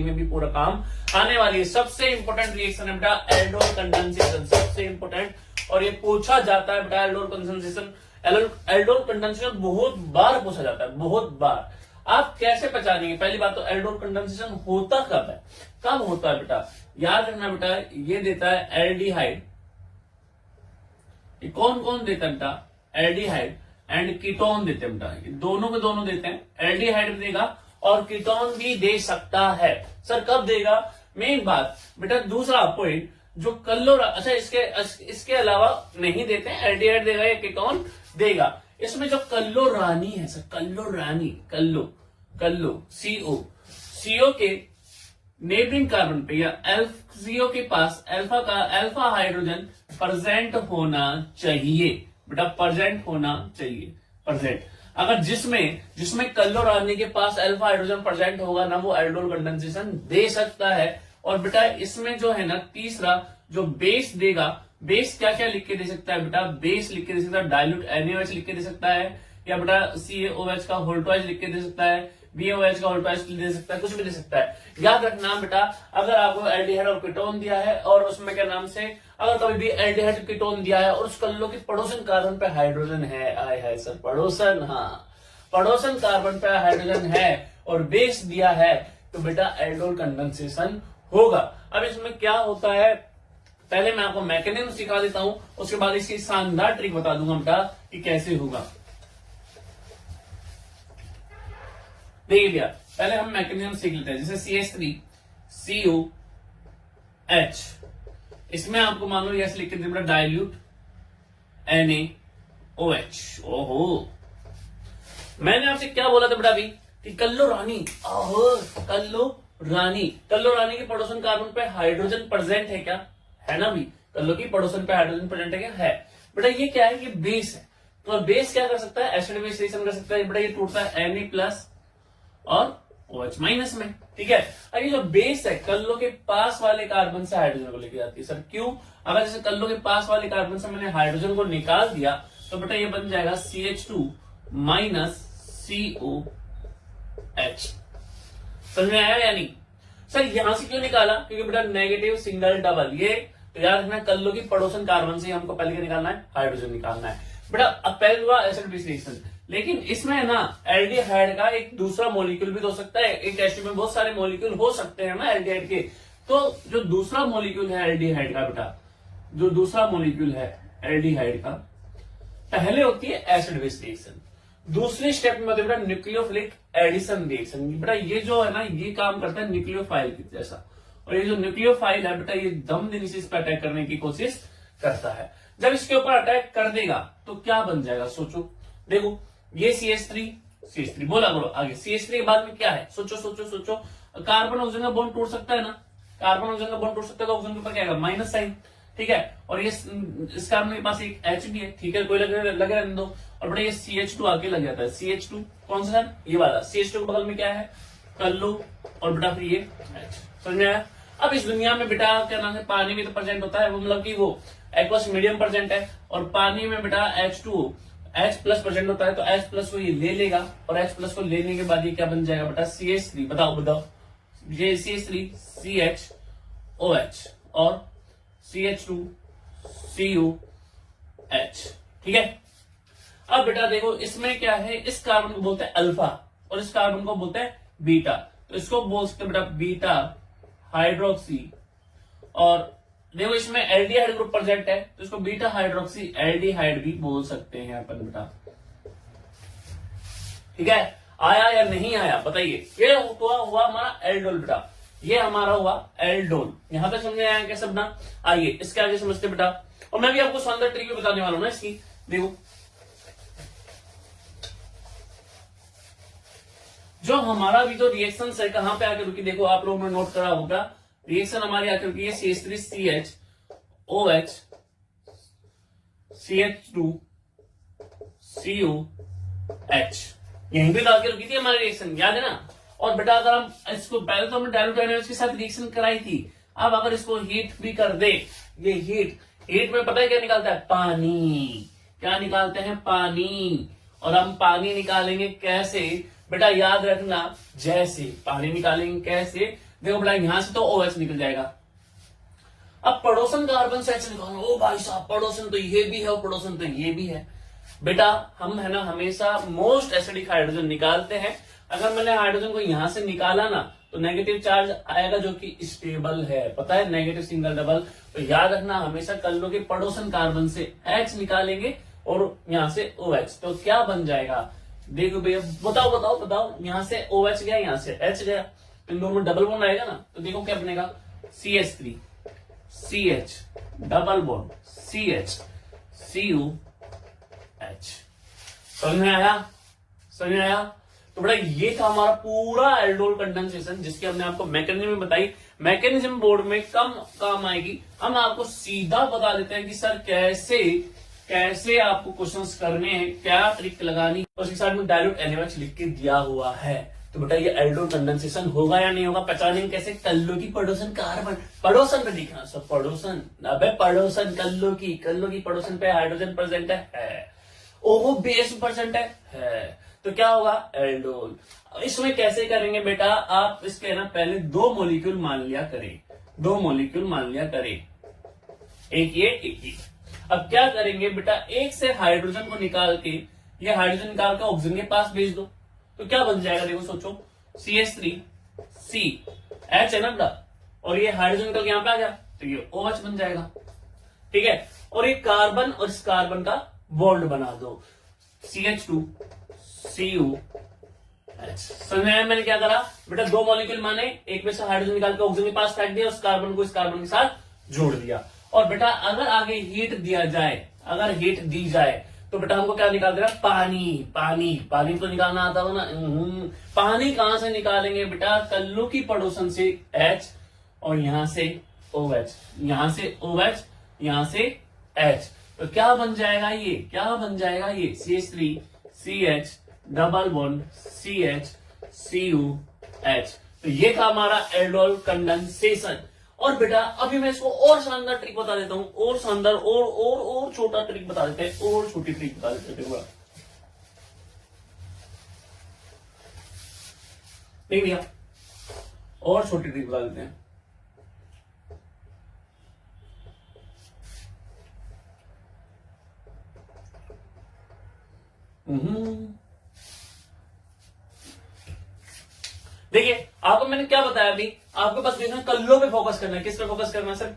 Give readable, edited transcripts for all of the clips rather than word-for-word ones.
में भी पूरा काम आने वाली है। सबसे इंपॉर्टेंट रिएक्शन है बेटा एल्डोल कंडेंसेशन, सबसे इंपॉर्टेंट, और ये पूछा जाता है बेटा एल्डोल कंडेंसेशन। एल्डोल कंडेंसेशन बहुत बार पूछा जाता है, बहुत बार। आप कैसे पहचानेंगे? पहली बात तो एल्डोल कंडेंसेशन होता कब है, कब होता है बेटा? याद रखना बेटा, ये देता है एल्डिहाइड। कौन कौन देता है बेटा? एल्डिहाइड एंड कीटोन देते हैं बेटा, दोनों के दोनों देते हैं। एल्डिहाइड भी देगा और कीटोन भी दे सकता है। सर कब देगा? मेन बात बेटा दूसरा पॉइंट जो अच्छा इसके अलावा नहीं देते हैं, एल्डिहाइड देगा या कीटोन देगा। इसमें जो कल्लोरानी है सर, कल्लोरानी, कल्लो सीओ के नेबरिंग कार्बन पे या सीओ के पास अल्फा हाइड्रोजन प्रेजेंट होना चाहिए बेटा, प्रेजेंट होना चाहिए, प्रेजेंट। अगर जिसमें कल्लोरानी के पास अल्फा हाइड्रोजन प्रेजेंट होगा ना, वो एल्डोल कंडेंसेशन दे सकता है। और बेटा इसमें जो है ना तीसरा जो बेस देगा, बेस क्या क्या लिख के दे सकता है बेटा? बेस लिख के दे सकता है, डाइल्यूट NaOH लिख के दे सकता है, या बेटा CaOH का होल ट्वाइस लिख के दे सकता है, BaOH का होल ट्वाइस दे सकता है, कुछ भी दे सकता है। याद रखना बेटा, अगर आपको एल्डिहाइड और कीटोन दिया है और उसमें क्या नाम से, अगर कभी भी एल्डिहाइड कीटोन दिया है और उस कल्लो के पड़ोसन कार्बन पे हाइड्रोजन है, आए है सर पड़ोसन, हाँ पड़ोसन कार्बन पे हाइड्रोजन है और बेस दिया है, तो बेटा एल्डोल कंडेंसेशन होगा। अब इसमें क्या होता है, पहले मैं आपको मैकेनिज्म सिखा देता हूं, उसके बाद इसकी शानदार ट्रिक बता दूंगा बेटा कि कैसे होगा। देखिए भैया, पहले हम मैकेनिज्म सीख लेते हैं। जैसे CH3COH, इसमें आपको मान लो यस लिख के बेटा डाइल्यूट NaOH। ओहो, मैंने आपसे क्या बोला था बेटा अभी कि कल्लोरानी, कल्लोरानी के पड़ोसन कार्बन पे हाइड्रोजन प्रेजेंट है क्या? है ना भी, कल्लो की पड़ोसन पे हाइड्रोजन प्रेजेंट है क्या? है बेटा। ये क्या है? ये बेस है। तो बेस क्या कर सकता है? एसिड बेस रिएक्शन कर सकता है बेटा। ये टूटता है Na+ और OH- में, ठीक है। अब ये जो बेस है कल्लो के पास वाले कार्बन से हाइड्रोजन को लेके जाती है। सर क्यों? अगर जैसे कल्लो के पास वाले कार्बन से मैंने हाइड्रोजन को निकाल दिया तो बेटा ये बन जाएगा CH2 COH। समझ में आया या नहीं? सर यहां से क्यों निकाला? क्योंकि बेटा नेगेटिव सिंगल डबल, ये तो याद रखना कल्लो की पड़ोसन कार्बन से हमको पहले क्या निकालना है? हाइड्रोजन निकालना है बेटा। अब पहले हुआ एसिड बेस रिएक्शन, लेकिन इसमें ना एल्डिहाइड का एक दूसरा मॉलिक्यूल भी तो हो सकता है। एक टेस्ट में बहुत सारे मॉलिक्यूल हो सकते हैं ना एल्डिहाइड के। तो जो दूसरा मॉलिक्यूल है एल्डिहाइड का बेटा, जो दूसरा मॉलिक्यूल है एल्डिहाइड का, पहले होती है एसिड बेस रिएक्शन, दूसरे स्टेप में बेटा न्यूक्लियोफिलिक एडिशन रिएक्शन। बेटा ये जो है ना, ये काम करता है न्यूक्लियोफाइल की जैसा, और ये जो न्यूक्लियोफाइल है बेटा, ये दम देने से इस पर अटैक करने की कोशिश करता है। जब इसके ऊपर अटैक कर देगा तो क्या बन जाएगा? सोचो, देखो ये CH3 बोला करो आगे। CH3 के बाद में क्या है? सोचो। कार्बन ऑक्सीजन का बॉन्ड टूट सकता है ना, कार्बन ऑक्सीजन का बॉन्ड टूट सकता है, तो ऑक्सीजन के ऊपर क्या आएगा? माइनस साइन, ठीक है। और ये इस कार्बन के पास एक H भी है, ठीक है, कोई लगे रहने दो। और बेटा ये CH2 आगे लग जाता है। CH2 कौन सा है? ये वाला। CH2 के बगल में क्या है? कल्लो, और बेटा फिर ये H। समझ में आया? अब इस दुनिया में बेटा क्या नाम है, पानी में तो प्रेजेंट होता है, वो मतलब कि वो एक्वस मीडियम प्रेजेंट है, और पानी में बेटा H2 H+ प्रेजेंट होता है, तो H+ को ये ले लेगा, और H+ को लेने के बाद ये क्या बन जाएगा बेटा? CH3। बताओ, ये CH3 CHOH और CH2 COH, ठीक है। अब बेटा देखो इसमें क्या है, इस कार्बन को बोलते हैं अल्फा और इस कार्बन को बोलते हैं बीटा, तो इसको बोल सकते हैं बेटा बीटा हाइड्रोक्सी। और देखो इसमें एल्डिहाइड ग्रुप प्रेजेंट है, तो इसको बीटा हाइड्रोक्सी एल्डिहाइड भी बोल सकते हैं अपन बेटा, ठीक है। आया या नहीं आया बताइए? ये हुआ हमारा एल्डोल बेटा, ये हमारा हुआ एल्डोल। यहां तक समझ आया कैसे बना? आइए इसके आगे समझते बेटा, और मैं भी आपको शानदार ट्रिक भी बताने वाला हूं ना इसकी। देखो जो हमारा भी तो रिएक्शन है कहां पे आके रुकी, देखो आप लोगों ने नोट करा होगा, रिएक्शन हमारी आके रुकी है CH3CH OH CH2 COH, यहीं पे आके रुकी थी हमारी रिएक्शन, याद है ना। और बेटा अगर हम इसको पहले तो हमने डाइल्यूट NaOH के साथ रिएक्शन कराई थी, अब अगर इसको हीट भी कर दे, ये हीट में पता है क्या निकालता है? पानी। क्या निकालते हैं? पानी। और हम पानी निकालेंगे कैसे बेटा? याद रखना, जैसे पानी निकालेंगे कैसे? देखो बेटा यहां से तो OH निकल जाएगा। अब पड़ोसन कार्बन से H निकालना, ओ भाई साहब पड़ोसन तो ये भी है और पड़ोसन तो ये भी है। बेटा हम है ना हमेशा मोस्ट एसिडिक हाइड्रोजन निकालते हैं। अगर मैंने हाइड्रोजन को यहां से निकाला ना तो नेगेटिव चार्ज आएगा जो कि स्टेबल है, पता है, नेगेटिव सिंगल डबल। तो याद रखना हमेशा कल्लो के पड़ोसन कार्बन से H निकालेंगे और यहां से OH, तो क्या बन जाएगा देखो भैया, बताओ बताओ बताओ, यहां से OH गया यहां से H गया, तो इन दोनों में डबल बॉन्ड आएगा ना, तो देखो क्या बनेगा CH3 CH double bond CH CuH। समझ में आया, समझ में आया। तो बड़ा ये था हमारा पूरा एल्डोल कंडेंसेशन जिसकी हमने आपको मैकेनिज्म बताई। मैकेनिज्म बोर्ड में कम काम आएगी, हम आपको सीधा बता देते हैं कि सर कैसे आपको क्वेश्चंस करने हैं, क्या ट्रिक लगानी, और उसके साथ में डायल्यूट NaOH लिख के दिया हुआ है। तो बेटा ये एल्डोल कंडेंसेशन होगा या नहीं होगा, पहचानेंगे कैसे, कल्लो की पड़ोसन कार्बन, पड़ोसन पे दिखना सब पड़ोसन, अबे पड़ोसन कल्लो की पड़ोसन पे हाइड्रोजन प्रेजेंट है, ओहो बेस प्रेजेंट है, तो क्या होगा एल्डोल। इसमें कैसे करेंगे बेटा, आप इसके ना पहले 2 मॉलिक्यूल मान लिया करें, 2 मॉलिक्यूल मान लिया करें, एक ये। अब क्या करेंगे बेटा, एक से हाइड्रोजन को निकाल के, ये हाइड्रोजन निकाल के ऑक्सीजन के पास भेज दो, तो क्या बन जाएगा देखो सोचो, CH3 C H है ना बेटा, और ये हाइड्रोजन निकल के यहां पे आ गया तो ये OH बन जाएगा, ठीक है। और एक कार्बन और इस कार्बन का बॉन्ड बना दो, CH2 CuH। समझ में आया मैंने क्या करा बेटा, 2 मॉलिक्यूल माने, एक में से हाइड्रोजन निकाल के ऑक्सीजन के पास फेंक दिया, उस कार्बन को इस कार्बन के साथ जोड़ दिया। और बेटा अगर आगे हीट दिया जाए, अगर हीट दी जाए तो बेटा हमको क्या निकाल देना, पानी तो निकालना आता हो ना। पानी कहां से निकालेंगे बेटा, कल्लो की पड़ोसन से H और यहां से OH, यहां से OH, यहां से H, तो क्या बन जाएगा ये, CH3 CH double bond CH CuH। तो ये था हमारा एल्डोल कंडेंसेशन। और बेटा अभी मैं इसको और शानदार ट्रिक बता देता हूं, और शानदार और छोटा ट्रिक बता देते हैं, और छोटी ट्रिक बता देते हैं नहीं भैया, और छोटी ट्रिक बता देते हैं। देखिए आपको मैंने क्या बताया अभी, आपको बस देखना कल्लो पे फोकस करना है। किस पे फोकस करना है सर,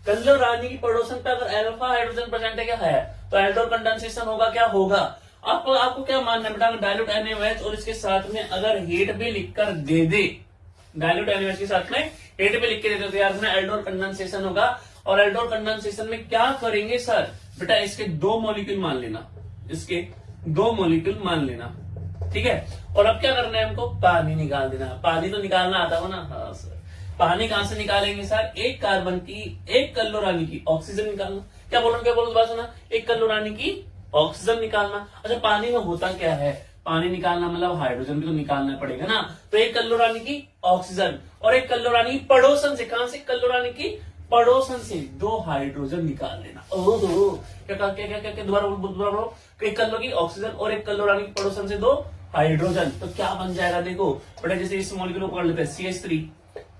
कल्लो रानी की पड़ोसन पे अगर अल्फा हाइड्रोजन प्रेजेंट है क्या है, तो एल्डोल कंडेंसेशन होगा, क्या होगा। आपको क्या मानना है बेटा, डायल्यूट NaOH और इसके साथ में अगर हीट भी लिखकर दे दे, डायल्यूट NaOH के साथ में हीट भी लिख के दे दे तो यार एल्डोल कंडेंसेशन होगा। और एल्डोल कंडेंसेशन में क्या करेंगे सर बेटा, इसके 2 मॉलिक्यूल मान लेना, इसके 2 मॉलिक्यूल मान लेना, ठीक है। और अब क्या करना है हमको, पानी निकाल देना। पानी तो निकालना आता हो ना, हाँ सर। पानी कहां से निकालेंगे सर, एक कार्बन की, एक कल्लो रानी की ऑक्सीजन निकालना। क्या बोलो बात सुना, एक कल्लो रानी की ऑक्सीजन निकालना। अच्छा पानी में होता क्या है, पानी निकालना मतलब हाइड्रोजन भी तो निकालना पड़ेगा ना, तो एक कल्लो रानी की ऑक्सीजन और एक कल्लो रानी की पड़ोसन से, कहां से, कल्लो रानी की पड़ोसन से 2 हाइड्रोजन निकाल लेना। ओहो क्या दोबारा बोलो, एक कल्लो की ऑक्सीजन और एक कल्लो रानी की पड़ोसन से 2 हाइड्रोजन, तो क्या बन जाएगा देखो बेटा, जैसे इस मॉलिक्यूल को पकड़ लेते हैं CH3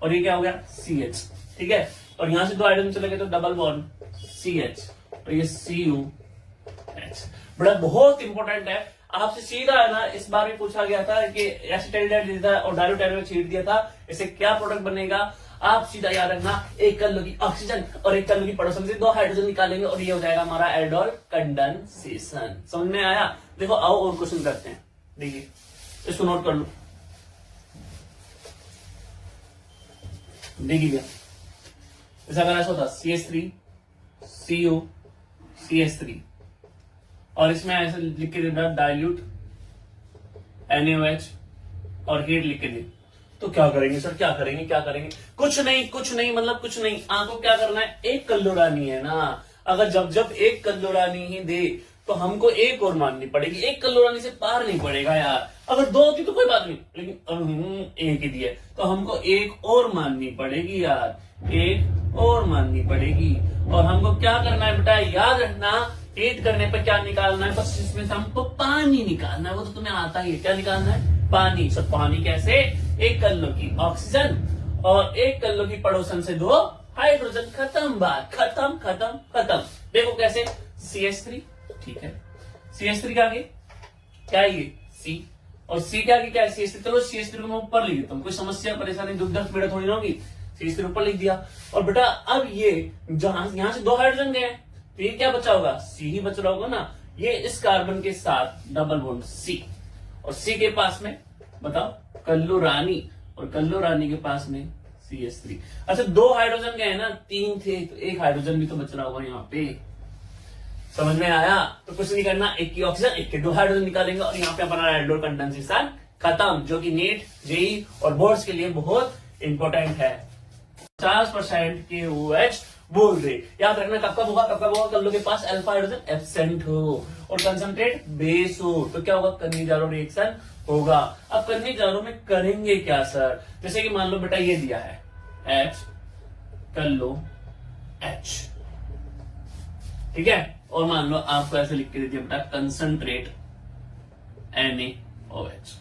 और ये क्या हो गया CH, ठीक है। और यहां से 2 हाइड्रोजन चले गए तो डबल बॉन्ड CH और ये CuH। बड़ा बहुत इंपॉर्टेंट है, आपसे सीधा है ना, इस बार भी पूछा गया था कि एसिटाइलडेहाइड दिया था और डायल्यूट NaOH छीट दिया था, इससे क्या प्रोडक्ट बनेगा। आप सीधा याद रखना, एक कल्लो की ऑक्सीजन और एक कल्लो की पड़ोसन से 2 हाइड्रोजन निकालेंगे और ये हो जाएगा हमारा एल्डोल कंडेंसेशन। समझ में आया। देखो आओ और क्वेश्चन करते हैं, देखिए इसको नोट कर लो, देखिए भैया ऐसा अगर ऐसा होता CH3 Cu CH3 और इसमें ऐसे लिख के देता डायल्यूट NaOH और हीट लिख के दे, तो क्या करेंगे सर, क्या करेंगे, कुछ नहीं मतलब कुछ नहीं। आपको क्या करना है, एक कल्लो रानी है ना, अगर जब एक कल्लो रानी ही दे तो हमको एक और माननी पड़ेगी, एक कल्लो रानी से पार नहीं पड़ेगा यार। अगर 2 होती तो कोई बात नहीं, लेकिन एक ही दिया तो हमको एक और माननी पड़ेगी यार, एक और माननी पड़ेगी। और हमको क्या करना है बेटा, याद रखना, हीट करने पर क्या निकालना है, बस इसमें से हमको पानी निकालना है, वो तो तुम्हें आता ही है। क्या निकालना है, पानी। सब पानी कैसे, एक कर लो की ऑक्सीजन और एक कर लो की पड़ोसन से 2 हाइड्रोजन। खत्म बात, खत्म खत्म खत्म। देखो कैसे, CH3, ठीक है, CH3 के आगे क्या है ये C, और C के आगे क्या है CH3। चलो CH3 को मैं ऊपर लिख देता हूँ, कोई समस्या परेशानी दुख दर्द पीड़ा थोड़ी ना होगी। CH3 ऊपर लिख दिया, और बेटा अब ये जहां यहां से 2 हाइड्रोजन गए तो ये क्या बचा होगा, C ही बच रहा होगा ना। ये इस कार्बन के साथ डबल बॉन्ड C, और C के पास में बताओ कल्लू रानी, और कल्लू रानी के पास में CH3। अच्छा 2 हाइड्रोजन गए ना, 3 थे तो 1 हाइड्रोजन भी तो बच रहा होगा यहाँ पे। समझ में आया? तो कुछ नहीं करना, एक की ऑक्सीजन एक के 2 हाइड्रोजन निकालेंगे और यहाँ पे हमारा एल्डोल कंडेंसेशन खत्म, जो कि नीट, जेई और बोर्ड्स के लिए बहुत इंपॉर्टेंट है। 50% के OH बोल रहे, याद रखना कब कब होगा, कल्लो के पास अल्फा हाइड्रोजन एब्सेंट हो और कंसंट्रेट बेस हो, तो क्या होगा, कर्निजारो रिएक्शन होगा। अब कर्निजारो में करेंगे क्या सर, जैसे कि मान लो बेटा ये दिया है H कल्लो H, ठीक है, और मान लो आपको ऐसे लिख के दे दिया बेटा कंसंट्रेट NaOH।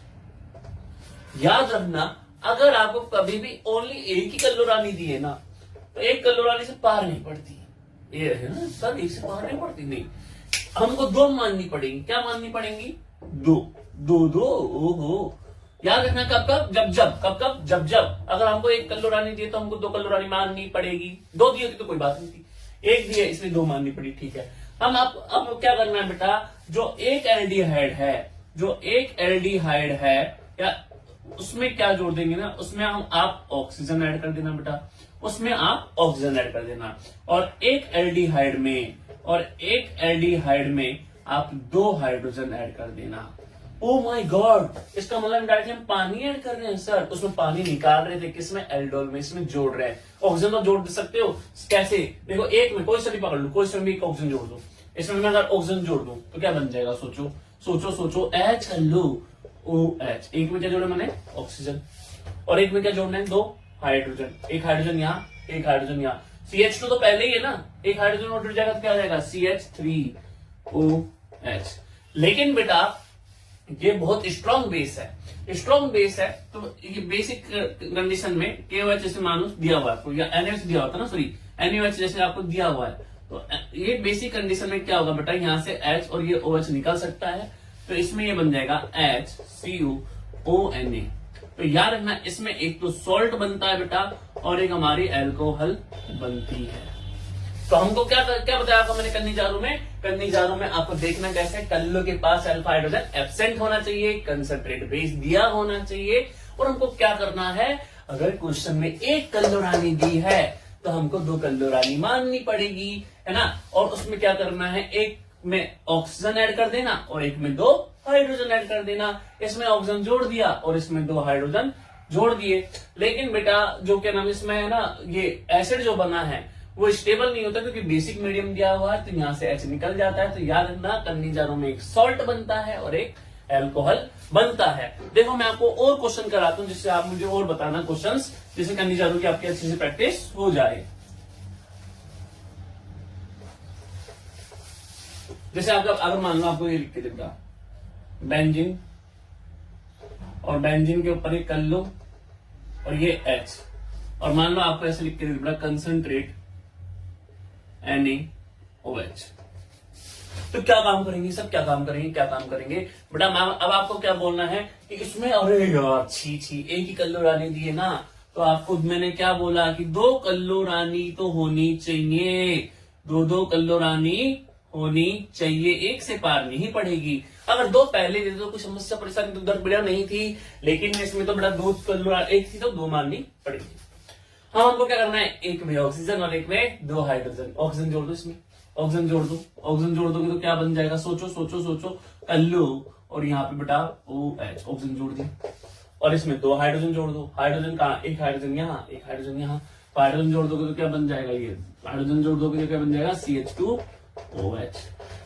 याद रखना अगर आपको कभी भी ओनली एक ही कल्लो रानी दी है ना, तो एक कल्लो रानी से पार नहीं पड़ती, ये है ना सर, एक से पार नहीं पड़ती, नहीं, हमको 2 माननी पड़ेगी। क्या माननी पड़ेंगी, 2। ओहो, याद रखना कब जब अगर हमको एक कल्लो रानी दी तो हमको 2 कल्लो रानी माननी पड़ेगी। 2 दी होती तो कोई बात नहीं थी, 1 दी है इसलिए 2 माननी पड़ी, ठीक है। हम अब क्या करना है बेटा, जो एक एल्डिहाइड है या उसमें क्या जोड़ देंगे ना, उसमें आप ऑक्सीजन ऐड कर देना बेटा, उसमें आप ऑक्सीजन ऐड कर देना, और एक एल्डिहाइड में आप 2 हाइड्रोजन ऐड कर देना। ओ माय गॉड, इसका मतलब डायरेक्टली हम पानी ऐड कर रहे हैं सर, उसमें पानी निकाल रहे थे, किसमें, एल्डोल में, इसमें जोड़ रहे हैं। ऑक्सीजन तो जोड़ सकते हो, कैसे, देखो एक में कोई सा भी पकड़ लो, कोई सा भी ऑक्सीजन जोड़ दो, इसमें मैं अगर ऑक्सीजन जोड़ दूं तो क्या बन जाएगा, सोचो H कर लो OH, एक में क्या जोड़ा मैंने, ऑक्सीजन, और एक में क्या जोड़ना है, 2 हाइड्रोजन, एक हाइड्रोजन यहाँ, एक हाइड्रोजन यहाँ, CH2 तो पहले ही है ना, एक हाइड्रोजन और जुड़ जाएगा तो क्या आ जाएगा CH3OH। लेकिन बेटा ये बहुत स्ट्रॉन्ग बेस है, तो ये बेसिक कंडीशन में KOH जैसे मानो दिया हुआ है, या NaOH दिया होता है ना, सॉरी NaOH जैसे आपको दिया हुआ है, तो ये बेसिक कंडीशन में क्या होगा बेटा, यहाँ से H और ये OH निकल सकता है, तो इसमें ये बन जाएगा HCuONa। तो याद रखना इसमें एक तो सॉल्ट बनता है बेटा और एक हमारी अल्कोहल बनती है। तो हमको क्या बताया आपको मैंने, कन्नीजारो में आपको देखना कैसे, कल्लो के पास अल्फा हाइड्रोजन एब्सेंट होना चाहिए, कंसंट्रेट बेस दिया होना चाहिए, और हमको क्या करना है, अगर क्वेश्चन में 1 कल्लो रानी दी है तो हमको 2 कल्लो रानी माननी पड़ेगी, है ना, और उसमें क्या करना है, एक में ऑक्सीजन ऐड कर देना और एक में 2 हाइड्रोजन ऐड कर देना। इसमें ऑक्सीजन जोड़ दिया और इसमें 2 हाइड्रोजन जोड़ दिए। लेकिन बेटा जो क्या नाम इसमें है ना, ये एसिड जो बना है वो स्टेबल नहीं होता क्योंकि बेसिक मीडियम दिया हुआ है, तो यहां से H निकल जाता है। तो याद रखना कन्नीजारो में एक सॉल्ट बनता है और एक एल्कोहल बनता है। देखो मैं आपको और क्वेश्चन कराता हूं जिससे आप मुझे और बताना क्वेश्चंस, जिससे कन्नीजारो की आपकी अच्छे से प्रैक्टिस हो जाए। जैसे आपका अगर मान लो आपको ये लिख के देगा बेंजीन, और बेंजीन के ऊपर ये कल्लो और ये H, और मान लो आपको ऐसे लिख के देगा कंसंट्रेट NaOH, तो क्या काम करेंगे सब, क्या काम करेंगे बेटा मैम। अब आपको क्या बोलना है कि इसमें अरे यार छी एक ही कल्लो रानी दी है ना, तो आपको मैंने क्या बोला कि 2 कल्लो रानी तो होनी चाहिए, 2 कल्लो रानी होनी चाहिए, एक से पार नहीं पड़ेगी। अगर 2 पहले दे तो कोई समस्या परेशानी तो दर्द बढ़िया नहीं थी, लेकिन इसमें तो बड़ा 2 कल्लो एक थी तो 2 माननी पड़ेगी। हाँ हमको क्या करना है, एक में ऑक्सीजन और एक में 2 हाइड्रोजन, ऑक्सीजन जोड़ दो, इसमें ऑक्सीजन जोड़ दोगे तो क्या बन जाएगा, सोचो कल्लो, और यहाँ पे बेटा OH ऑक्सीजन जोड़ दिया, और इसमें 2 हाइड्रोजन जोड़ दो, हाइड्रोजन कहाँ, एक हाइड्रोजन यहाँ, एक हाइड्रोजन यहाँ, हाइड्रोजन जोड़ दोगे तो क्या बन जाएगा, ये हाइड्रोजन जोड़ दोगे तो क्या बन जाएगा CH2OH।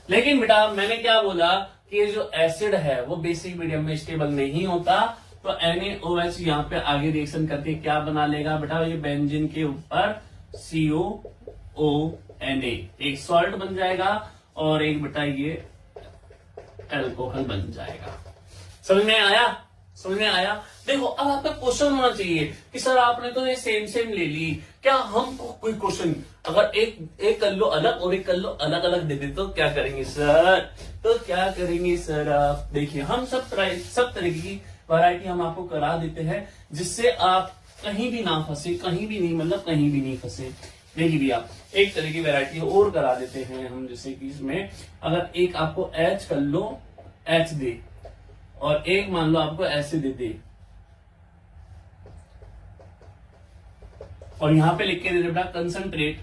लेकिन बेटा मैंने क्या बोला कि ये जो एसिड है वो बेसिक मीडियम में स्टेबल नहीं होता, तो NaOH यहाँ पे आगे रिएक्शन करके क्या बना लेगा बेटा, ये बेंजीन के ऊपर CuONa एक सॉल्ट बन जाएगा और एक बेटा ये अल्कोहल बन जाएगा। समझ में आया? समझ में आया? देखो अब आपका क्वेश्चन होना चाहिए कि सर आपने तो ये सेम ले ली, क्या हम कोई क्वेश्चन अगर एक कर लो अलग और एक कर लो अलग अलग दे दे तो क्या करेंगे सर? तो क्या करेंगे सर? आप देखिए हम सब तरह की वैरायटी हम आपको करा देते हैं जिससे आप कहीं भी ना फंसे, कहीं भी नहीं, मतलब कहीं भी नहीं फंसे। देखिए भैया एक तरह की वैरायटी और करा देते हैं हम, जैसे कि इसमें अगर एक आपको एच कर लो, एच दे, और एक मान लो आपको ऐसे दे दे, और यहां पे लिख के दे दे बेटा कंसंट्रेट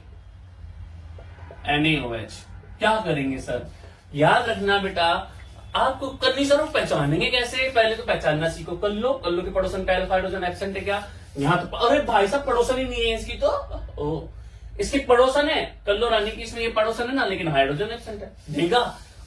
NaOH। क्या करेंगे सर? याद रखना बेटा आपको करनी सर, वो पहचानेंगे कैसे? पहले तो पहचानना सीखो। कल्लो के पड़ोसन का अल्फा हाइड्रोजन एब्सेंट है क्या? यहाँ तो अरे भाई साहब पड़ोसन ही नहीं है इसकी, तो इसकी पड़ोसन है कल्लो रानी की, इसमें ये पड़ोसन है ना, लेकिन हाइड्रोजन एब्सेंट है। देगा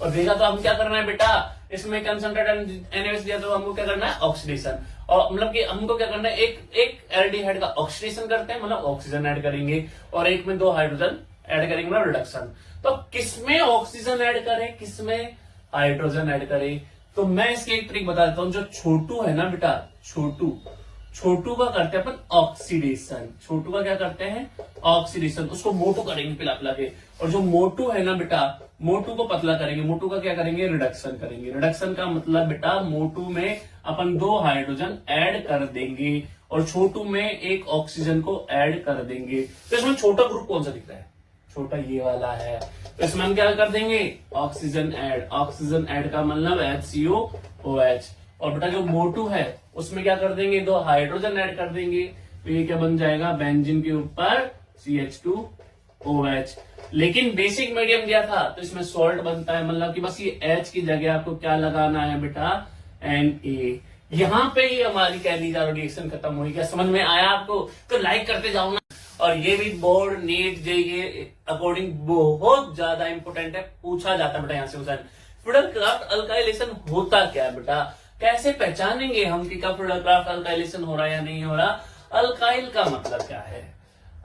और देगा तो हम क्या करना है बेटा, इसमें कंसंट्रेट NaOH दिया तो हमको क्या करना है? ऑक्सीडेशन। और मतलब कि हमको क्या करना है, एक एल्डिहाइड का ऑक्सीडेशन करते हैं, मतलब ऑक्सीजन ऐड करेंगे, और एक में 2 हाइड्रोजन ऐड करेंगे, मतलब रिडक्शन। तो किसमें ऑक्सीजन ऐड करें, किसमें हाइड्रोजन ऐड करें? तो मैं इसकी एक ट्रिक बता देता हूं। जो छोटू है ना बेटा, छोटू का करते हैं अपन ऑक्सीडेशन। छोटू का क्या करते हैं? ऑक्सीडेशन। उसको मोटू करेंगे पिला पिला के। और जो मोटू है ना बेटा, मोटू को पतला करेंगे। मोटू का क्या करेंगे? रिडक्शन करेंगे। रिडक्शन का मतलब बेटा मोटू में अपन 2 हाइड्रोजन ऐड कर देंगे और छोटू में एक ऑक्सीजन को ऐड कर देंगे। तो इसमें छोटा ग्रुप कौन सा दिख रहा है? छोटा ये वाला है। तो इसमें हम क्या कर देंगे? Oxygen add. ऑक्सीजन ऐड का मतलब HCOOH। और बेटा जो मोटू है उसमें क्या कर देंगे? 2 हाइड्रोजन ऐड कर देंगे। तो ये क्या बन जाएगा? बेंजीन के ऊपर CH2OH। लेकिन बेसिक मीडियम दिया था तो इसमें सॉल्ट बनता है, मतलब कि बस ये H की जगह आपको क्या लगाना है बेटा? Na। यहाँ पे ही हमारी कैलिजा रिएक्शन खत्म हुई। क्या समझ में आया आपको? तो लाइक करते जाओ ना। और ये भी बोर्ड नीट जेईई अकॉर्डिंग बहुत ज्यादा इंपोर्टेंट है, पूछा जाता है बेटा यहाँ से क्वेश्चन। फ्रीडल क्राफ्ट अल्काइलेशन होता क्या है बेटा? कैसे पहचानेंगे हम कि कब फ्रीडल क्राफ्ट अल्काइलेशन हो रहा है या नहीं हो रहा? अल्काइल का मतलब क्या है?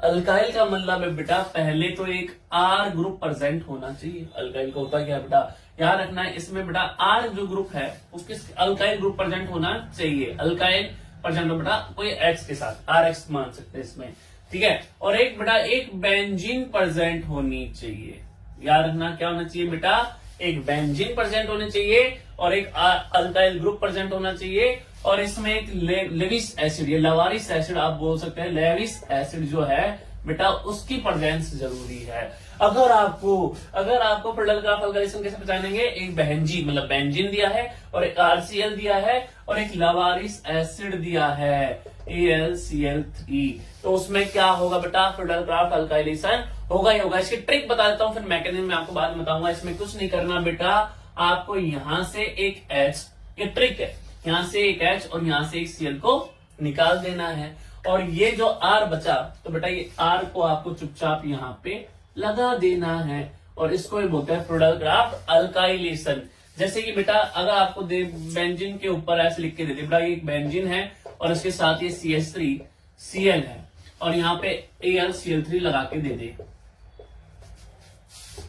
अल्काइल का मतलब है बेटा पहले तो एक R ग्रुप प्रेजेंट होना चाहिए। अल्काइल का होता क्या है बेटा? याद रखना है इसमें बेटा R जो ग्रुप है उसके अल्काइल ग्रुप प्रेजेंट होना चाहिए। अल्काइल प्रेजेंट हो बेटा कोई X के साथ, RX मान सकते हैं इसमें, ठीक है। और एक बेटा एक बेंजीन प्रेजेंट होनी चाहिए। याद रखना क्या होना चाहिए बेटा? एक बेंजीन प्रेजेंट होनी चाहिए और एक अल्काइल ग्रुप प्रेजेंट होना चाहिए। और इसमें एक लेविस एसिड, ये लवारिस एसिड आप बोल सकते हैं, लेविस एसिड जो है बेटा उसकी प्रेजेंस जरूरी है। अगर आपको फ्रीडल क्राफ्ट अल्काइलेशन कैसे पहचानेंगे? एक बेंजीन मतलब बेंजीन दिया है और एक RCl दिया है और एक लवारिस एसिड दिया है AlCl3, तो उसमें क्या होगा बेटा? फ्रीडल क्राफ्ट अल्काइलेशन होगा ही होगा। इसकी ट्रिक बता देता हूं, फिर मैकेनिज्म में आपको बाद में बताऊंगा। इसमें कुछ नहीं करना बेटा, आपको यहां से एक H, ये ट्रिक है, यहां से एक H और यहां से एक Cl को निकाल देना है। और ये जो R बचा तो बेटा ये R को आपको चुपचाप यहाँ पे लगा देना है और इसको ये बोलते हैं फ्रीडल क्राफ्ट अल्काइलेशन। जैसे कि बेटा अगर आपको बेंजीन के ऊपर ऐसे लिख के दे दे बेटा ये एक बेंजीन है और इसके साथ ये CH3Cl है और यहाँ पे AlCl3 लगा के दे दे,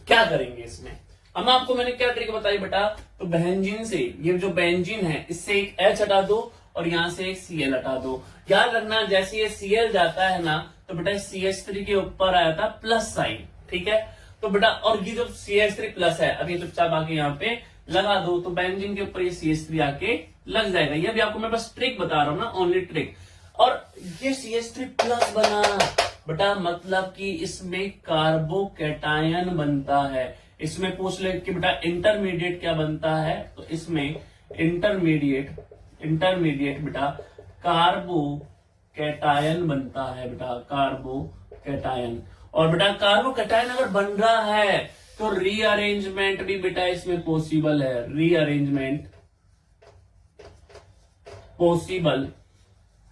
क्या करेंगे इसमें? हम आपको मैंने क्या ट्रिक बताई बेटा? तो बेंजीन से ये जो बेंजीन है इससे एक H हटा दो और यहां से एक Cl हटा दो। याद रखना जैसे ये Cl जाता है ना तो बेटा CH3 के ऊपर आया था प्लस साइन, ठीक है। तो बेटा और ये जो CH3 प्लस है अभी चुपचाप आके यहाँ पे लगा दो तो बेंजीन के ऊपर ये CH3 आके लग जाएगा। ये भी आपको मैं बस ट्रिक बता रहा हूँ ना, ओनली ट्रिक। और ये CH3 प्लस बना बेटा मतलब कि इसमें कार्बोकैटायन बनता है। इसमें पूछ ले कि बेटा इंटरमीडिएट क्या बनता है? तो इसमें इंटरमीडिएट बेटा कार्बोकैटायन बनता है बेटा, कार्बोकैटायन। और बेटा कार्बोकैटायन अगर बन रहा है तो रीअरेंजमेंट भी बेटा इसमें पॉसिबल है, रीअरेंजमेंट पॉसिबल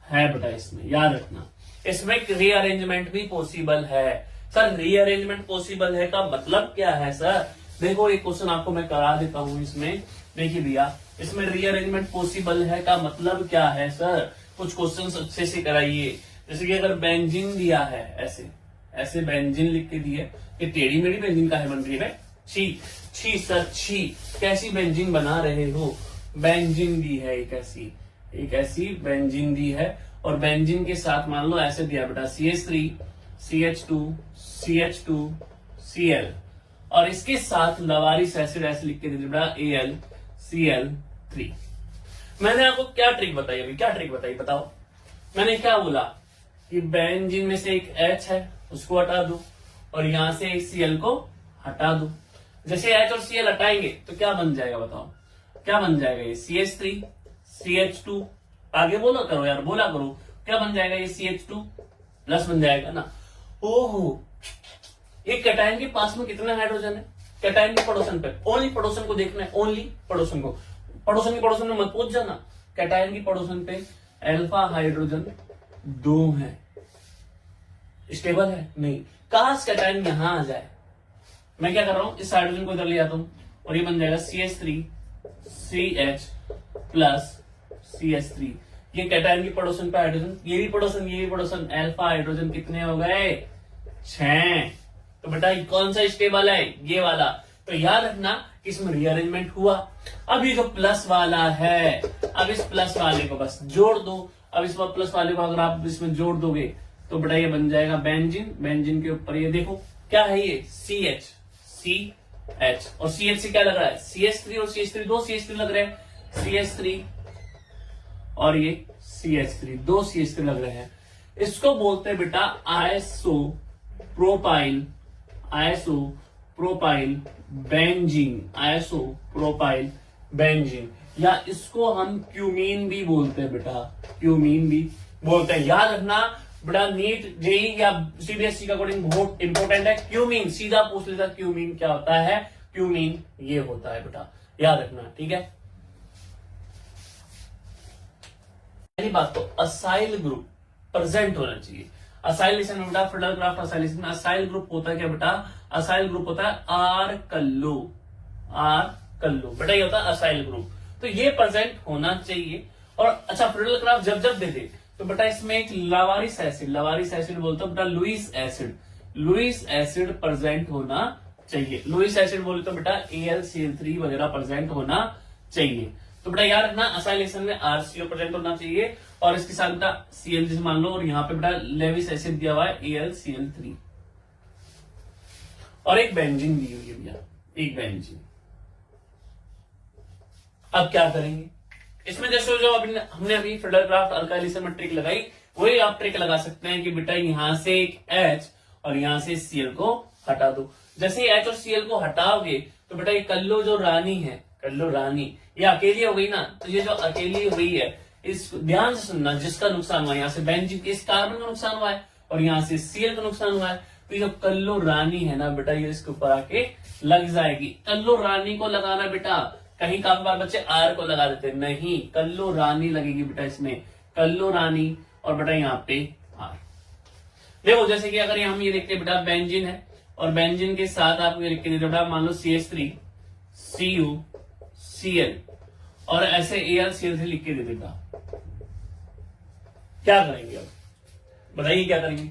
है बेटा इसमें। याद रखना इसमें रीअरेंजमेंट भी पॉसिबल है। सर रीअरेंजमेंट पॉसिबल है का मतलब क्या है सर? देखो एक क्वेश्चन आपको मैं करा देता हूं इसमें। देखिए भैया इसमें रीअरेंजमेंट पॉसिबल है का मतलब क्या है सर? कुछ क्वेश्चन अच्छे से कराइए। जैसे कि अगर बेंजीन दिया है ऐसे ऐसे बेंजीन लिख के दिए, ये टेढ़ी मेढ़ी बेंजीन का है बन रही है? छी सर छी, कैसी बेंजीन बना रहे हो? बेंजीन दी है एक ऐसी, एक ऐसी बेंजीन दी है और बेंजीन के साथ मान लो ऐसे दिया बेटा CH3 CH2 CH2 Cl और इसके साथ लवारिस एसिड ऐसे लिख के दे बेटा AlCl3। मैंने आपको क्या ट्रिक बताई, अभी क्या ट्रिक बताई बताओ। मैंने क्या बोला कि बेंजीन में से एक H है उसको हटा दो और यहां से एक Cl को हटा दो। जैसे H और Cl हटाएंगे तो क्या बन जाएगा बताओ, क्या बन जाएगा ये CH3 CH2, आगे बोला करो यार, बोला करो, क्या बन जाएगा ये CH2 प्लस बन जाएगा ना। ओहो, एक कैटायन के पास में कितना हाइड्रोजन है, कैटायन के पड़ोसन पे, ओनली पड़ोसन को देखना है, ओनली पड़ोसन को, पड़ोसन के पड़ोसन में मत पूछ जाना। कैटायन की पड़ोसन पे अल्फा हाइड्रोजन 2 है, स्टेबल है नहीं, काश कैटायन यहां आ जाए। मैं क्या कर रहा हूं, इस हाइड्रोजन को इधर ले आता हूं और ये बन जाएगा CH3 CH प्लस CH3। ये कैटायन की पड़ोसन पे हाइड्रोजन, ये भी पड़ोसन, ये भी पड़ोसन, अल्फा हाइड्रोजन कितने हो गए 6। तो बेटा कौन सा स्टेबल है, ये वाला। तो याद रखना कि इसमें रीअरेंजमेंट हुआ। अब ये जो प्लस वाला है, अब इस प्लस वाले को बस जोड़ दो। अब इस प्लस वाले को अगर आप इसमें जोड़ दोगे तो बेटा ये बन जाएगा बेंजीन। बेंजीन के ऊपर ये देखो क्या है, ये CH और CH से क्या लग रहा है, CH3 और CH3, 2 CH3 लग रहे हैं, CH3 और ये CH3, 2 CH3 लग रहे हैं। इसको बोलते हैं बेटा आइसोप्रोपाइल बेंजीन, या इसको हम क्यूमीन भी बोलते हैं बेटा, क्यूमीन भी बोलते हैं। याद रखना बेटा, नीट जेई या CBSE का अकॉर्डिंग बहुत इंपॉर्टेंट है। क्यूमीन सीधा पूछ लेता, क्यूमीन क्या होता है, क्यूमीन ये होता है बेटा, याद रखना, ठीक है। पहली बात तो असाइल ग्रुप प्रेजेंट होना चाहिए। असाइलेशन में बेटा फ्रिडलक्राफ्ट असाइलेशन में असाइल ग्रुप होता है क्या बेटा, असाइल ग्रुप होता है आर कल्लो बेटा, ये होता है असाइल ग्रुप। तो ये प्रेजेंट होना चाहिए। और अच्छा, फ्रिडलक्राफ्ट जब जब दे दे तो बेटा इसमें एक लवारिस एसिड बोलता है बेटा, लुईस एसिड प्रेजेंट होना चाहिए। लुईस एसिड बोले तो बेटा AlCl3 वगैरह प्रेजेंट होना चाहिए। तो बेटा याद रखना असाइलेशन में RCO प्रेजेंट होना चाहिए और इसके साथ बेटा Cl जैसे मान लो, और यहाँ पे बेटा लेविस एसिड दिया हुआ है AlCl3 और एक बेंजीन दी हुई है भैया, एक बेंजीन। अब क्या करेंगे इसमें, जैसे जो हमने अभी फ्रिडलक्राफ्ट अल्काइलेशन में ट्रिक लगाई, वही आप ट्रिक लगा सकते हैं कि बेटा यहां से एक H और यहां से Cl को हटा दो। जैसे ही H और Cl को हटाओगे तो बेटा ये कल्लो जो रानी है, कल्लो रानी ये अकेली हो गई ना, तो ये जो अकेली हुई है, इस ध्यान से सुनना, जिसका नुकसान हुआ यहाँ से बेंजीन के इस कार्बन का नुकसान हुआ है और यहाँ से Cl का नुकसान हुआ है, तो ये जो कल्लो रानी है ना बेटा, ये इसके ऊपर आके लग जाएगी। कल्लो रानी को लगाना बेटा, कहीं काफी बार बच्चे आर को लगा देते, नहीं, कल्लो रानी लगेगी बेटा इसमें, कल्लो रानी और बेटा यहाँ पे आर। देखो जैसे कि अगर हम ये देखते हैं बेटा बेंजीन है और बेंजीन के साथ आप ये लिख के बेटा मान लो CH3 Cu Cl और ऐसे AlCl3 लिख के दे देता, क्या करेंगे अब बताइए, क्या करेंगे।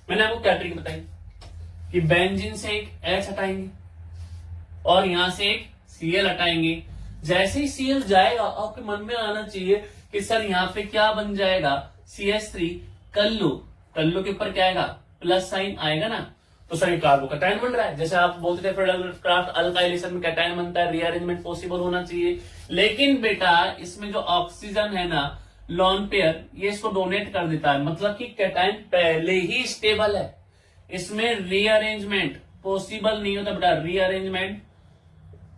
मैंने आपको क्या ट्रिक बताई कि बेंजीन से एक H हटाएंगे और यहां से एक Cl हटाएंगे। जैसे ही Cl जाएगा आपके मन में आना चाहिए कि सर यहाँ पे क्या बन जाएगा, CH3 कल्लो के ऊपर क्या आएगा, प्लस साइन आएगा ना, तो सर कार्बोकैटायन बन रहा है। जैसे आप बोलते थे फ्रिडलक्राफ्ट अल्काइलेशन में कैटायन बनता है, रीअरेंजमेंट पॉसिबल होना चाहिए। लेकिन बेटा इसमें जो ऑक्सीजन है ना, लॉन पेयर, ये इसको डोनेट कर देता है, मतलब कि कैटायन पहले ही स्टेबल है, इसमें रीअरेंजमेंट पॉसिबल नहीं होता बेटा,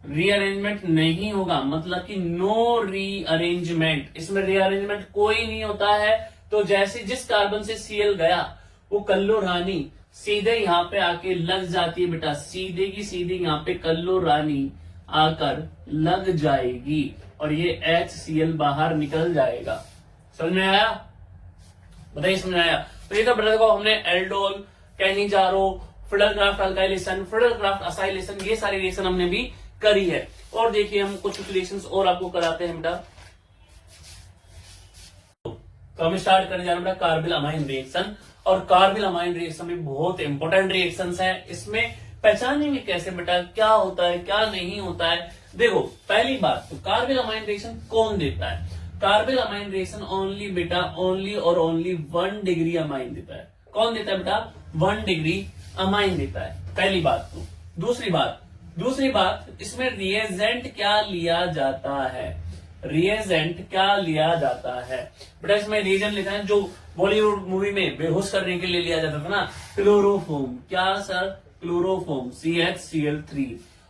रीअरेंजमेंट नहीं होगा, मतलब कि नो रीअरेंजमेंट, इसमें रीअरेंजमेंट कोई नहीं होता है। तो जैसे जिस कार्बन से Cl गया वो कल्लो रानी सीधे यहाँ पे आके लग जाती है बेटा, सीधे की सीधी यहाँ पे कल्लो रानी आकर लग जाएगी और ये HCl बाहर निकल जाएगा। समझ में आया, बताइए समझ में आया। तो ये तो बेटा देखो हमने aldol, Cannizzaro, Friedel-Crafts alkylation, Friedel-Crafts acylation, ये सारी रिएक्शन हमने भी करी है। और देखिए हम कुछ रिएक्शंस और आपको कराते हैं बेटा। तो हम स्टार्ट करने जा रहे हैं बेटा कार्बिल अमाइन रिएक्शन, और कार्बिल अमाइन रिएक्शन में बहुत इंपॉर्टेंट रिएक्शंस हैं। इसमें पहचानेंगे कैसे बेटा क्या होता है क्या नहीं होता है। देखो पहली बात तो कार्बिल अमाइन रिएक्शन कौन देता है, कार्बिल अमाइन रिएक्शन ओनली बेटा ओनली और ओनली 1 डिग्री अमाइन देता है। कौन देता है बेटा? 1 डिग्री अमाइन देता है। पहली बात तो। दूसरी बात इसमें रिएजेंट क्या लिया जाता है? रिएजेंट क्या लिया जाता है बेटा? इसमें रीजन लिखा है जो बॉलीवुड मूवी में बेहोश करने के लिए लिया जाता था ना, क्लोरोफॉर्म। क्या सर? Chloroform CHCl3।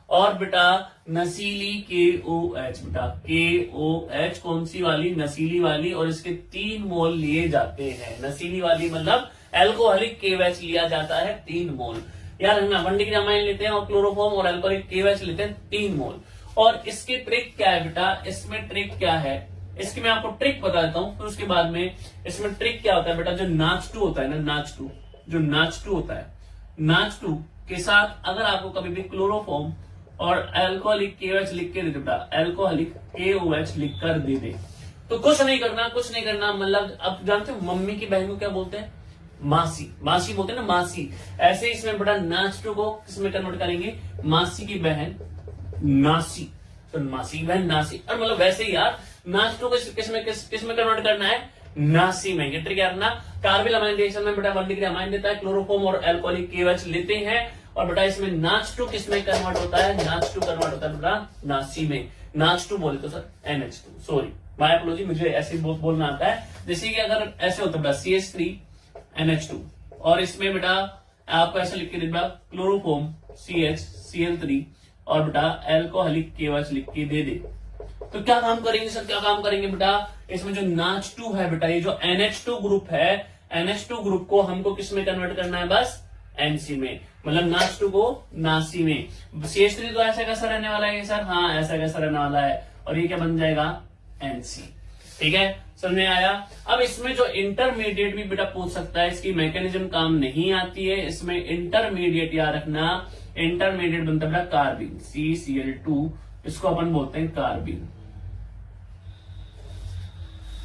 और बेटा नशीली KOH बेटा, KOH कौन सी वाली? नशीली वाली। और इसके 3 मोल लिए जाते हैं। नशीली वाली मतलब एल्कोहलिक KOH लिया जाता है 3 मोल। याद रखना 1 डिग्री अमाइन लेते हैं और क्लोरोफॉर्म और एल्कोहलिक KOH लेते हैं 3 मोल। और इसकी ट्रिक क्या है बेटा? इसमें ट्रिक क्या है? इसकी मैं आपको ट्रिक बता देता हूं, फिर उसके बाद में इसमें ट्रिक क्या होता है बेटा? जो NaCH2 होता है ना, NaCH2 होता है, NaCH2 के साथ अगर आपको कभी भी क्लोरोफॉर्म और अल्कोहलिक KOH लिख के दे दे बेटा, अल्कोहलिक KOH लिख कर दे दे, तो कुछ नहीं करना। मतलब अब जानते हो मम्मी की बहन को क्या बोलते हैं? मासी बोलते हैं ना, मासी। ऐसे ही इसमें बेटा NaCH2 को किसमें कन्वर्ट करेंगे? मासी की बहन नासी। तो मासी की बहन नासी। और मतलब वैसे ही यार NaCH2 को किसमें कन्वर्ट करना है? नासी में। ये ट्रिक यार ना, कार्बिल अमाइन रिएक्शन में बेटा 1 डिग्री अमाइन देता है, क्लोरोफॉर्म और अल्कोहलिक KOH लेते हैं और बेटा इसमें NaCH2 किसमें कन्वर्ट होता है? NaCH2 कन्वर्ट होता है बेटा नासी में। NaCH2 बोले तो sir NH2, sorry my apology, मुझे ऐसे बोलना आता है। जैसे कि अगर ऐसे होता है बेटा CH3NH2 और इसमें बेटा आपको ऐसे लिख के दे बेटा क्लोरोफॉर्म CHCl3 और बेटा अल्कोहलिक KOH लिख के दे दे, तो क्या काम करेंगे सर? क्या काम करेंगे बेटा? इसमें जो NaCH2 है बेटा, ये जो NH2 ग्रुप है, NH2 ग्रुप को हमको किस में कन्वर्ट करना है? बस NC में। मतलब NaCH2 को नासी में। CH3 तो ऐसा कैसा रहने वाला है सर? हाँ ऐसा कैसा रहने वाला है। और ये क्या बन जाएगा? NC। ठीक है, समझ में आया? अब इसमें जो इंटरमीडिएट भी बेटा पूछ सकता है, इसकी मैकेनिज्म काम नहीं आती है। इसमें इंटरमीडिएट याद रखना, इंटरमीडिएट बनता है बेटा कार्बिन CCl2, इसको अपन बोलते हैं कार्बिन।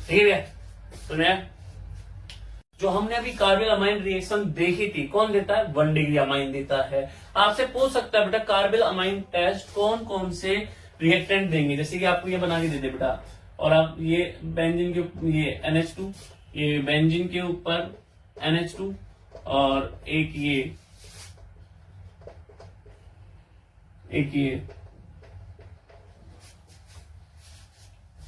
ठीक है, सुनिए जो हमने अभी कार्बिल अमाइन रिएक्शन देखी थी, कौन देता है? 1 डिग्री अमाइन देता है। आपसे पूछ सकता है बेटा कार्बिल अमाइन टेस्ट कौन कौन से रिएक्टेंट देंगे? जैसे कि आपको ये बना के दे दे बेटा, और आप ये बेंजीन के ये NH2, ये बेंजीन के ऊपर NH2 और एक ये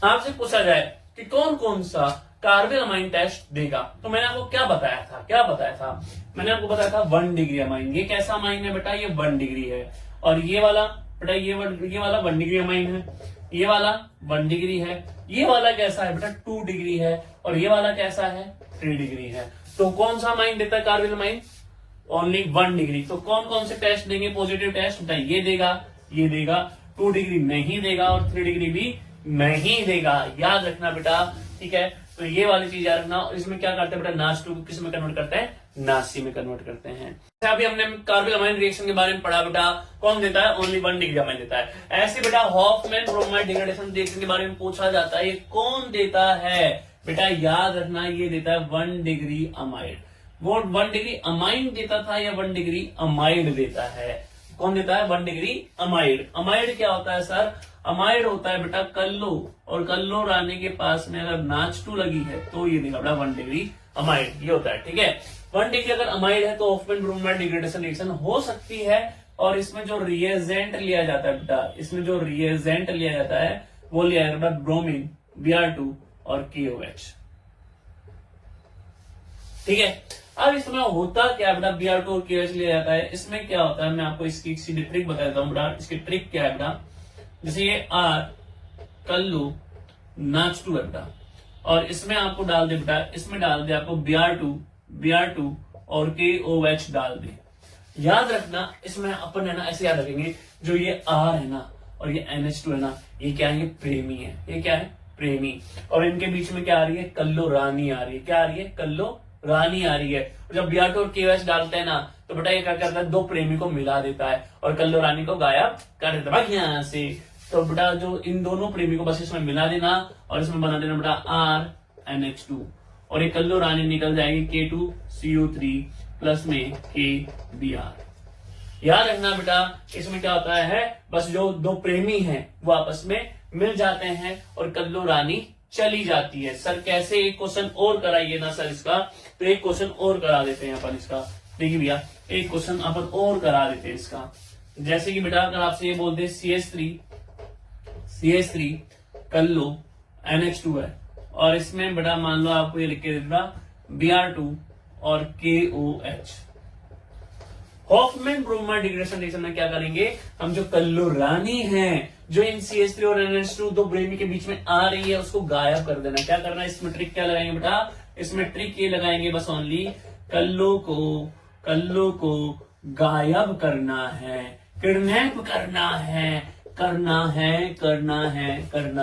आपसे पूछा जाए कि कौन कौन सा कार्बिल अमाइन टेस्ट देगा, तो मैंने आपको क्या बताया था? मैंने आपको बताया था 1 डिग्री अमाइन। ये कैसा अमाइन है बेटा? ये 1 डिग्री है। और ये वाला बेटा ये वाला 1 डिग्री अमाइन है, ये वाला 1 डिग्री है। ये वाला कैसा है बेटा? 2 डिग्री है। और ये वाला कैसा है? 3 डिग्री है। तो कौन सा अमाइन देता है कार्बिल अमाइन? Only 1 degree. तो कौन कौन से टेस्ट देंगे पॉजिटिव टेस्ट बेटा? ये देगा 2 डिग्री नहीं देगा और 3 डिग्री भी नहीं देगा। याद रखना बेटा, ठीक है? तो ये वाली चीज याद रखना। और इसमें क्या करते हैं बेटा? NaCH2 को किस में कन्वर्ट करते हैं? नासी में कन्वर्ट करते हैं। अभी हमने कार्बिल अमाइन रिएक्शन के बारे में पढ़ा बेटा, कौन देता है? ओनली 1 डिग्री अमाइन देता है। ऐसे बेटा हॉफमैन ब्रोमाइड डिग्रेडेशन रिएक्शन के बारे में पूछा जाता है, ये कौन देता है बेटा? याद रखना, ये देता है 1 डिग्री अमाइड। वो 1 डिग्री अमाइन देता था या 1 डिग्री अमाइड देता है? कौन देता है? 1 डिग्री अमाइड। अमाइड क्या होता है सर? अमाइड होता है बेटा कल्लो, और कल्लो रानी के पास में अगर NaCH2 लगी है तो ये देगा बेटा 1 डिग्री अमाइड। ये होता है, ठीक है? 1 डिग्री अगर अमाइड है तो हॉफमैन ब्रोमाइड डिग्रेडेशन रिएक्शन हो सकती है। और इसमें जो रिएजेंट लिया जाता है बेटा, इसमें जो रिएजेंट लिया जाता है वो लिया जाता है ब्रोमीन, Br2 और KOH। ठीक है, अब इसमें होता क्या बेटा? Br2 और KOH लिया जाता है। इसमें क्या होता है मैं आपको इसकी सीधी ट्रिक बता देता हूं बेटा। इसकी ट्रिक क्या है बेटा? जैसे ये R कल्लू NaCH2 है बेटा, और इसमें आपको डाल दे बेटा, इसमें डाल दे आपको Br2 और KOH डाल दे। याद रखना, इसमें अपन है ना ऐसे याद रखेंगे, जो ये R है ना और ये NH2 है ना, ये क्या है? ये प्रेमी है। ये क्या है? प्रेमी। और इनके बीच में क्या आ रही है? कल्लो रानी आ रही है। क्या आ रही है? कल्लो रानी आ रही है। जब Br2 और KOH डालते हैं ना तो बेटा ये क्या करता है? 2 प्रेमी को मिला देता है और कल्लो रानी को गायब कर देता है यहां से। तो बेटा जो इन दोनों प्रेमी को बस इसमें मिला देना और इसमें बना देना बेटा RNH2, और ये कल्लो रानी निकल जाएगी K2CO3 प्लस में KBr। याद रखना बेटा, इसमें क्या होता है? बस जो 2 प्रेमी हैं वो आपस में मिल जाते हैं और कल्लो रानी चली जाती है। सर कैसे, एक क्वेश्चन और कराइए ना सर इसका, तो एक क्वेश्चन और करा देते हैं अपन इसका। देखिए भैया एक क्वेश्चन अपन और करा देते हैं इसका। जैसे कि बेटा अगर आपसे ये बोलते हैं CH3 कर लो NH2 है, और इसमें बेटा मान लो आपको ये लिख के देता Br2 और KOH। Hoffmann bromide degradation reaction में क्या करेंगे हम, जो कल्लोरानी है जो इन CH3 और NH2 दो ब्रेमी के बीच में आ रही है उसको गायब कर देना। क्या करना है इसमें, ट्रिक क्या लगाएंगे बेटा, इसमें ट्रिक ये लगाएंगे बस ओनली कल्लो को गायब करना है, किडनैप करना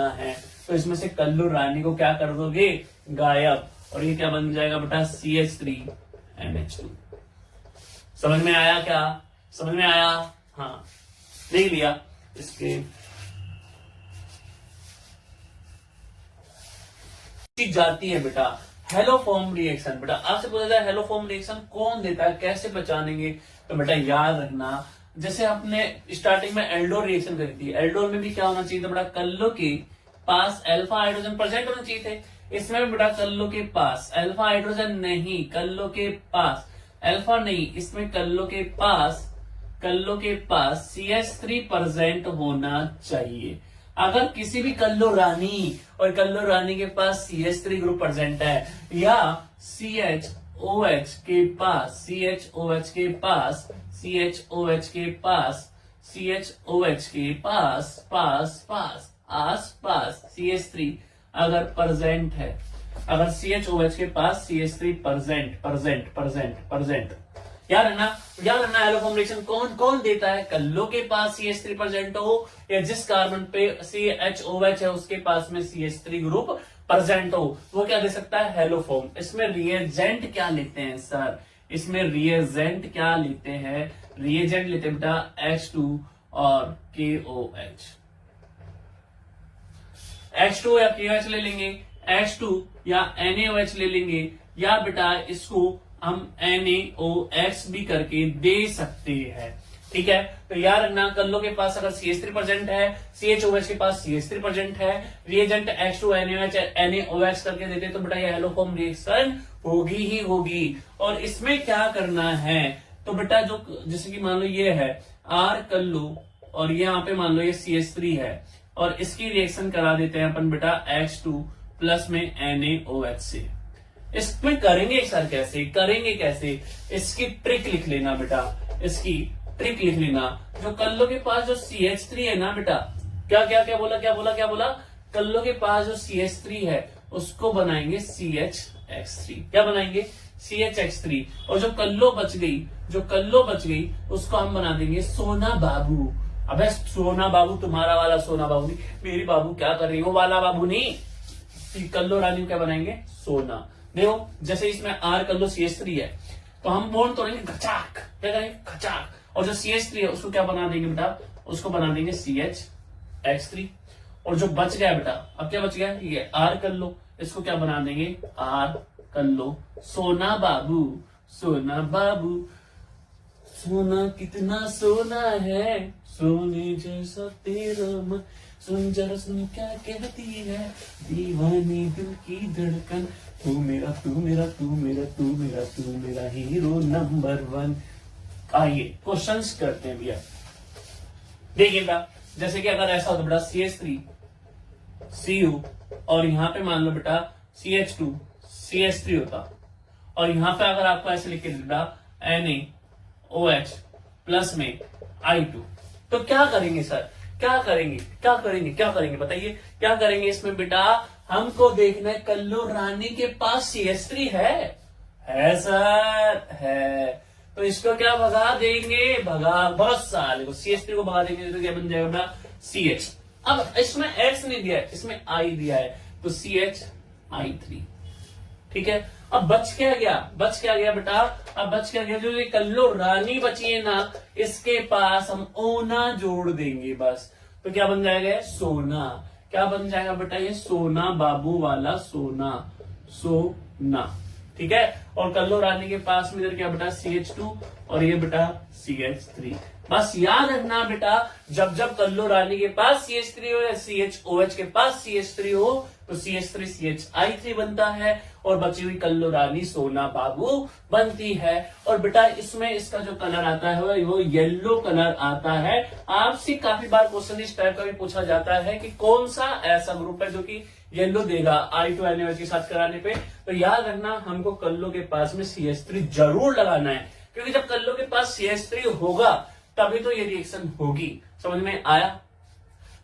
है। तो इसमें से कल्लू रानी को क्या कर दोगे, गायब, और ये क्या बन जाएगा बेटा CH3NH2। समझ में आया क्या, समझ में आया? हाँ देख लिया। इसके जाती है बेटा हेलोफॉर्म रिएक्शन। बेटा आपसे पूछा जाए हेलोफॉर्म रिएक्शन कौन देता है, कैसे पहचानेंगे, तो बेटा याद रखना जैसे आपने स्टार्टिंग में एल्डोल रिएक्शन करी थी, एल्डोल में भी क्या होना चाहिए था बेटा, कल्लो के पास अल्फा हाइड्रोजन प्रेजेंट होना चाहिए थे। इसमें भी बेटा कल्लो के पास अल्फा हाइड्रोजन नहीं, कल्लो के पास अल्फा नहीं, इसमें कल्लो के पास CH3 प्रेजेंट होना चाहिए। अगर किसी भी कल्लो रानी और कल्लो रानी के पास CH3 ग्रुप प्रेजेंट है, या CHOH के पास CH3 अगर प्रेजेंट है, अगर CHOH के पास CH3 प्रेजेंट याद रखना हेलोफॉर्म रिएक्शन कौन देता है, कल्लो के पास CH3 प्रेजेंट हो, या जिस कार्बन पे CHOH है उसके पास में CH3 ग्रुप प्रेजेंट हो, वो क्या दे सकता है, हेलोफॉर्म। इसमें रिएजेंट क्या लेते हैं सर, इसमें रिएजेंट क्या लेते हैं, रिएजेंट लेते हैं बेटा H2 और KOH। H2 या KOH ले लेंगे, H2 या NaOH ले लेंगे, या बेटा इसको हम NaOX भी करके दे सकते हैं। ठीक है, तो याद रखना कल्लो के पास अगर CH3 प्रेजेंट है, CHOH के पास CH3 प्रेजेंट है, रिएजेंट H2 NaOH करके देते तो बेटा ये हेलोफॉर्म रिएक्शन होगी ही होगी। और इसमें क्या करना है, तो बेटा जो जैसे कि मान लो ये है R कल्लो और यहाँ पे मान लो ये CH3 है, और इसकी रिएक्शन करा देते हैं अपन बेटा H2 प्लस में NaOH से। इसमें करेंगे सर कैसे, इसकी ट्रिक लिख लेना बेटा, इसकी ट्रिक लिख लेना। जो कल्लो के पास जो CH3 है ना बेटा, क्या बोला, कल्लो के पास जो CH3 है उसको बनाएंगे CHX3। क्या बनाएंगे, CHX3। और जो कल्लो बच गई उसको हम बना देंगे सोना बाबू। अबे सोना बाबू तुम्हारा वाला सोना बाबू नहीं, मेरी बाबू क्या कर रही है वो वाला बाबू नहीं, कल्लो रानी क्या बनाएंगे, सोना। देखो जैसे इसमें R कल्लो CH3 है तो हम बोन तोड़ेंगे खचाक, क्या करेंगे खचाक, और जो CH3 है उसको क्या बना देंगे बेटा, उसको बना देंगे CHX3। और जो बच गया बेटा, अब क्या बच गया, ये R कल्लो, इसको क्या बना देंगे R कल्लो सोना बाबू। सोना कितना सोना है, सोने जैसा तेरा मन, सुन जरा सुन क्या कहती है दीवानी दिल की धड़कन, तू मेरा हीरो नंबर 1। आइए क्वेश्चंस करते हैं भैया। देखिएगा जैसे कि अगर ऐसा होता बेटा CH3 Cu और यहाँ पे मान लो बेटा CH2 CH3 होता, और यहाँ पे अगर आपको ऐसे लिख के बेटा NaOH प्लस में I2, तो क्या करेंगे सर, क्या करेंगे बताइए, क्या करेंगे इसमें बेटा, हमको देखना है कल्लो रानी के पास CH3 है सर, है, तो इसको क्या भगा देंगे, बहुत सारे को CH3 को भगा देंगे तो क्या बन जाएगा बेटा CH। अब इसमें X नहीं दिया है, इसमें I दिया है, तो CHI3। ठीक है, अब बच क्या गया बेटा, अब बच क्या गया, जो ये कल्लो रानी बची है ना, इसके पास हम ओना जोड़ देंगे बस, तो क्या बन जाएगा सोना। क्या बन जाएगा बेटा, ये सोना बाबू वाला सोना। ठीक है, और कल्लो रानी के पास में इधर क्या बेटा CH2 और ये बेटा CH3। बस याद रखना बेटा, जब जब कल्लो रानी के पास CH3 हो या CHOH के पास CH3 हो तो CH3 CHI3 बनता है और बची हुई कल्लो रानी सोना बाबू बनती है। और बेटा इसमें इसका जो कलर आता है वो येलो कलर आता है। आपसे काफी बार क्वेश्चन इस टाइप का भी पूछा जाता है कि कौन सा ऐसा ग्रुप है जो कि येलो देगा I2NaOH के साथ कराने पे। तो याद रखना हमको कल्लो के पास में CH3 जरूर लगाना है, क्योंकि जब कल्लो के पास CH3 होगा तभी तो ये रिएक्शन होगी। समझ में आया?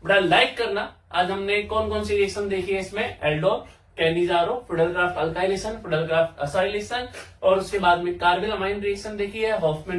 बड़ा लाइक करना। आज हमने कौन कौन सी रिएक्शन देखी है इसमें, एल्डोल, कैनिजारो, फिडेलक्राफ्ट अल्काइलेशन, फिडेलक्राफ्ट असाइलेशन और उसके बाद में कार्बिल अमाइन रिएक्शन देखी है, हॉफमैन